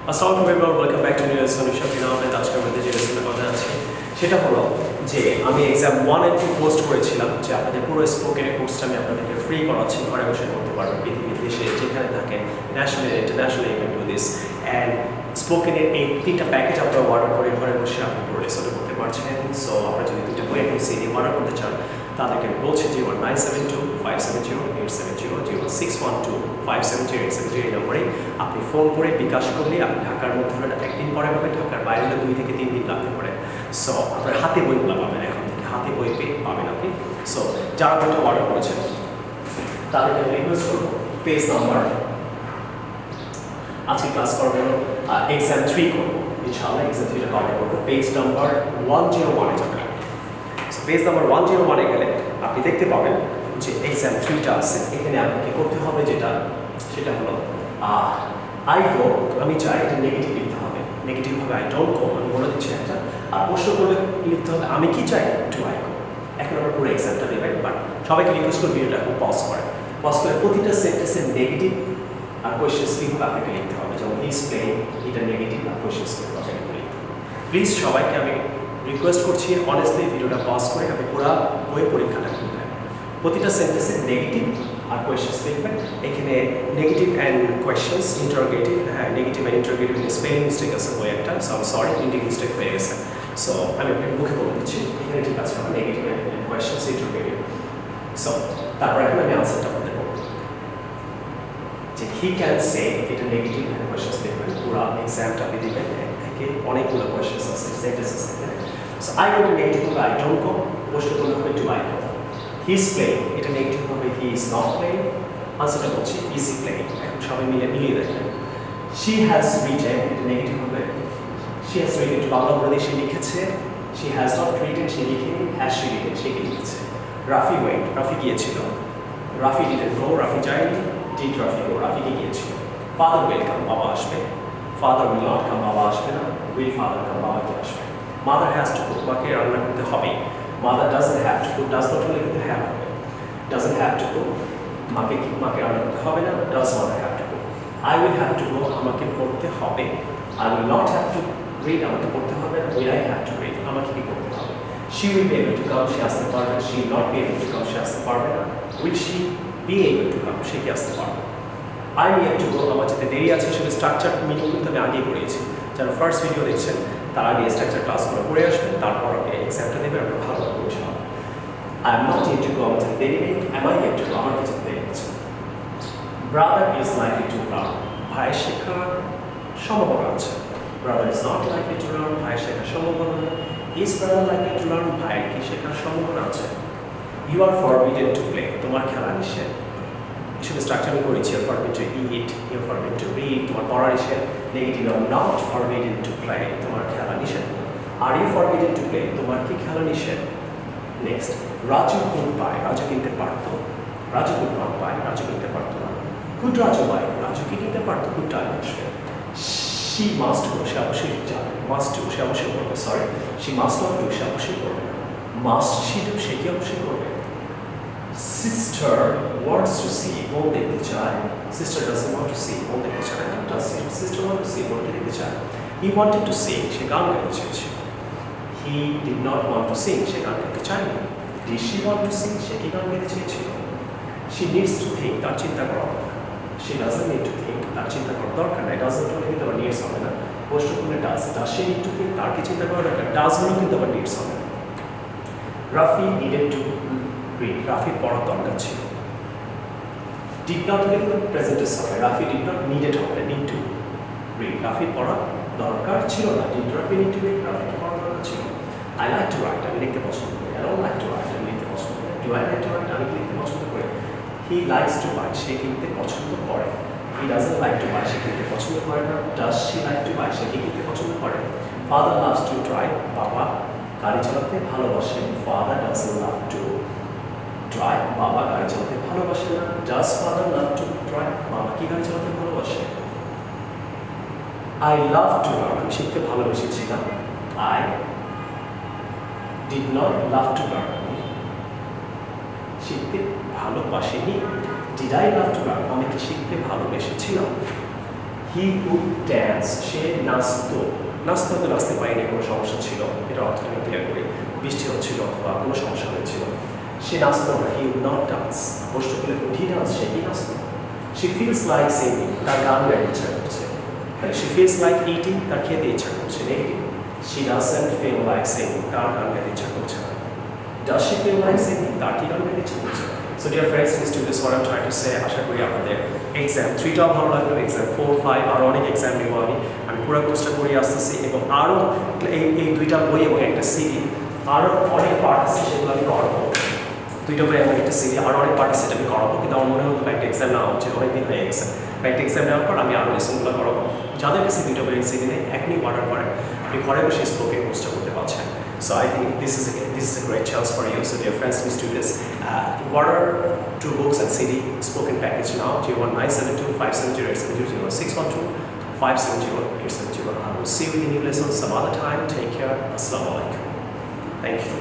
আসসালামু আলাইকুম everyone, welcome back to new lesson SHAFIN'S। আজকে আমাদের যে লেসনের কথা আছে সেটা হলো যে আমি এক্সাম 1 এর 2 পোস্ট করেছিলাম যে আপনাদের পুরো স্পোকেন কোর্সটা আমি আপনাদেরকে ফ্রি করাচ্ছি, ঘরে বসে করতে পারবেন, পৃথিবীর দেশে যেখানে থাকেন, national international, you can do this. And স্পোকেনের এই 3টা প্যাকেজ আপনারা অর্ডার করে ঘরে বসে আপনি পুরো লেসনটা করতে পারছেন। সো আপনারা যদি 2টা বই এখন সিডি অর্ডার করতে চান তাদেরকে আমি বলছি 0972570806012570870 এই নম্বরে আপনি ফোন করে বিকাশ করলে আপনি ঢাকার মধ্যে হলে একদিন পরে পাবেন, ঢাকার বাইরে হলে 2 থেকে 3 দিন লাগতে পারে। সো আপনার হাতে বইগুলো পাবেন, এখন থেকে হাতে বই পাবেন আপনি। সো যারা বইটা অর্ডার করেছেন তাদেরকে আমি রিকোয়েস্ট করবো পেজ নাম্বার, আজকে ক্লাস করবো EXAM-03 করবো ইনশাআল্লাহ, EXAM-03টা কভার করবো। পেজ নাম্বার 101 এ যাবেন। সো পেজ নাম্বার 101 এ গেলে আপনি দেখতে পাবেন যে EXAM-03টা আছে। এখানে আপনাকে করতে হবে সেটা হলো আই গো, আমি চাই এটা নেগেটিভ লিখতে হবে, নেগেটিভ হবে আই ডোন্ট গো, আমি বলে দিচ্ছি একটা। আর প্রশ্ন করলে লিখতে হবে আমি কি চাই, ডু আই গো। এখন আমরা পুরো এক্সামটা দেবেন, বাট সবাইকে রিকোয়েস্ট করে ভিডিওটা এখন পজ করে প্রতিটা সেন্টেন্সের নেগেটিভ আর কোয়েশ্চেন স্ক্রিন আপনাকে লিখতে হবে। যেমন হি ইজ প্লেইং, এটা নেগেটিভ আর কোয়েশ্চেন স্ক্রিন আপনাকে লিখতে হবে। প্লিজ সবাইকে আমি রিকোয়েস্ট করছি অনেস্টলি ভিডিওটা পজ করে আপনি পুরো বই পরীক্ষাটা করবেন। প্রতিটা সেন্টেন্সের নেগেটিভ আর কোয়েশ্চেন্স লিখবেন। এখানে নেগেটিভ অ্যান্ড কোয়েশ্চেন্স, ইন্টারোগেটিভ, হ্যাঁ negative and interrogative spelling mistake আছে বই একটা, so I sorry printing mistake হয়ে গেছে। সো আমি আপনাকে মুখে বলে দিচ্ছি এখানে ঠিক আছে আমার negative and questions, interrogative. So তারপর এখন আমি আনসারটা বলতে বলবো যে হি ক্যান সে, এটা নেগেটিভ অ্যান্ড কোয়েশ্চেন্স লিখবেন। পুরো এক্সামটা আপনি দিবেন, থেকে অনেকগুলো কোয়েশ্চেন্স আছে, সেন্টেন্সেস আছে। সো আই গো নেগেটিভ হবে আই ডোন্ট গো, প্রশ্ন করলে হবে do I go. He is playing, এটা নেগেটিভ হবে হি ইজ নট প্লেইং, আনসারটা বলছি ইজ হি প্লেইং। এখন সবাই মিলিয়ে দেখেন। শি হ্যাজ রিটেন, এটা নেগেটিভ হবে শি হ্যাজ রিটেন, বাংলা বলে সে লিখেছে। শি হ্যাজ নট রিটেন, সে লিখেনি। হ্যাজ শি রিটেন, সে লিখেছে। রাফি ওয়েন্ট, রাফি গিয়েছিল। রাফি ডিডন্ট গো, রাফি যায়নি। ডিড রাফি গো, রাফিকে গিয়েছিল। ফাদার উইল কাম, বাবা আসবে। ফাদার উইল নট কাম, বাবা আসবে না। উইল ফাদার কাম, বাবা কি আসবে। মাদার হ্যাজ টু কুক, মাকে রান্না করতে হবে। Mother doesn't have to cook, does not হলে কিন্তু হ্যাভ হবে। ডাজন্ট হ্যাভ টু কুক, মাকে রান্না করতে হবে না। Does mother have to cook. I will have to go, আমাকে পড়তে হবে। I will not have to read, আমাকে পড়তে হবে না। Will I have to read, আমাকে কি করতে হবে। She will be able to come, সে আসতে পারবে। She will not be able to come, সে আসতে পারবে না। Will she be able to come, সে কি আসতে পারবে। আই নিড টু গো, আমার যেতে দেরি আছে। সেটা স্ট্রাকচার মিনিং কিন্তু আমি আগেই করেছি। যারা ফার্স্ট ভিডিও দেখছেন তারা আগে স্ট্রাকচার ক্লাসগুলো করে আসবেন, তারপর আপনি এক্সামটা দেবেন, আপনার ভালো হবে ইনশাআল্লাহ। I am not yet to go, আমার যেতে দেরি নেই। Am I yet to go, আমার কিছু দেরি আছে। Brother is likely to learn, ভাইয়ের শেখার সম্ভাবনা আছে। Brother is not likely to learn, ভাইয়ের শেখার সম্ভাবনা নেই। Is brother likely to learn, ভাইয়ের কি শেখার সম্ভাবনা আছে। You are forbidden to play, তোমার খেলা নিষেধ। সেটা স্ট্রাকচার আমি করেছি। You are forbidden to eat, you are forbidden to read, তোমার পড়া নিষেধ। Negative, you are not forbidden to play, তোমার খেলা নিষেধ। Are you forbidden to play, তোমার কি খেলা নিষেধ। Next, Raju could buy, Raju কিনতে পারতো। Raju could not buy, Raju কিনতে পারতো না। কুড রাজু বাই, রাজু কি কিনতে পারতো, কুড টাইম আসবে। শি মাস্ট গো, সে অবশ্যই যাবে। মাস্ট ডু, সে অবশ্যই করবে। Sorry, she must not do, সে অবশ্যই করবে না। মাস্ট শি ডু, সে কি অবশ্যই করবে। সিস্টার ওয়ান্টস টু সি, বোন দেখতে চায়। Sister doesn't want to see, বোন দেখতে চায় না। Does sister want to see, বোনকে দেখতে চায়। হি ওয়ান্টেড টু সিং, সে গান গাইতে চেয়েছিল। He did not want to sing, সে গান গাইতে চায়নি। Did she want to sing, সে কি গান গাইতে চেয়েছিল। শি নিডস টু থিঙ্ক, তার চিন্তা করা দরকার। She doesn't need to think, তার চিন্তা করার দরকার নাই। ডাজন্ট হলে কিন্তু আবার নিডস হবে না। প্রশ্ন করলে does, does she need to think, তার কি চিন্তা করা দরকার। ডাজ হলেও কিন্তু আবার নিডস হবে না। রাফি নিডেড টু রিড, রাফির পড়ার দরকার ছিল। ডিড নট হলে কিন্তু প্রেজেন্টেন্স হবে। রাফি ডিড নট নিডেড হবে, নিড টু রিড। রাফির পড়ার দরকার ছিল না। Did Rafi need to read, রাফির পড়ার দরকার ছিল। আই লাইক টু রাইট, আমি লিখতে পছন্দ করি। I don't like to write, আমি লিখতে পছন্দ করি। Do I like to write, আমি লিখতে পছন্দ করি। হি লাইকস টু বাই, সে কিনতে পছন্দ করে। He doesn't like to buy, সে কিনতে পছন্দ করে না। Does she like to buy, সে কি কিনতে পছন্দ করে। ফাদার লাভস টু ড্রাইভ, বাবা গাড়ি চালাতে ভালোবাসে। Father doesn't love to drive, বাবা গাড়ি চালাতে ভালোবাসে না। Does father love to drive, বাবা কি গাড়ি চালাতে ভালোবাসে। আই লাভ টু লার্ন, আমি শিখতে ভালোবেসেছিলাম। I did not love to learn, আমি শিখতে ভালোবাসিনি। Did I love to learn, আমি কি শিখতে ভালোবেসেছিলাম। হি কুড ড্যান্স, সে নাচতো। নাচতে হতে নাচতে পারিনি, কোনো সমস্যা ছিল, এটা অর্থ আমি ক্লিয়ার করি। বৃষ্টি হচ্ছিল অথবা কোনো সমস্যা হয়েছিল। সে নাচতো না, হি উড নট ডান্স। প্রশ্ন করলে উড হি ডান্স, সে কি নাচতো? শি ফিলস লাইক সিঙ্গিং, তার গান গাইতে ইচ্ছা করছে। শি ফিলস লাইক ইটিং, তার খেতে ইচ্ছা করছে। Negative. She doesn't feel like singing, তার গান গাইতে ইচ্ছা করছে না। Does she feel like singing? তার কি গান গাইতে ইচ্ছা করছে? So dear friends and students, what I'm trying to say, আশা করি আপনাদের এক্সাম 3টাও ভালো লাগলো, এক্সাম 4, 5 আরও অনেক এক্সাম নেব আমি পুরো কোর্সটা করে আসতেছি এবং আরও এই 2টা বই এবং একটা সিডি আরও অনেক পার্ট আছে, সেগুলো আমি করাবো। 2টা বই এবং একটা সিডি আরও অনেক পার্ট আছে, সেটা আমি করাবো। কিন্তু আমার মনে হতো একটা এক্সাম নেওয়া উচিত, অনেকদিন হয়ে গেছে। একটা এক্সাম নেওয়ার পর আমি আরও লেসনগুলো করাবো। যাদের কাছে 2টা বই সিডি নেই, এখনই অর্ডার করেন, আপনি ঘরে বসে স্পোকেন কোর্সটা করতে পারছেন। So I think this is a great chance for you. So dear friends and students, order 2 books and CD spoken package now. 01972570870 612 570 870. I will see you in new lessons some other time. Take care. Assalamu alaikum. Thank you.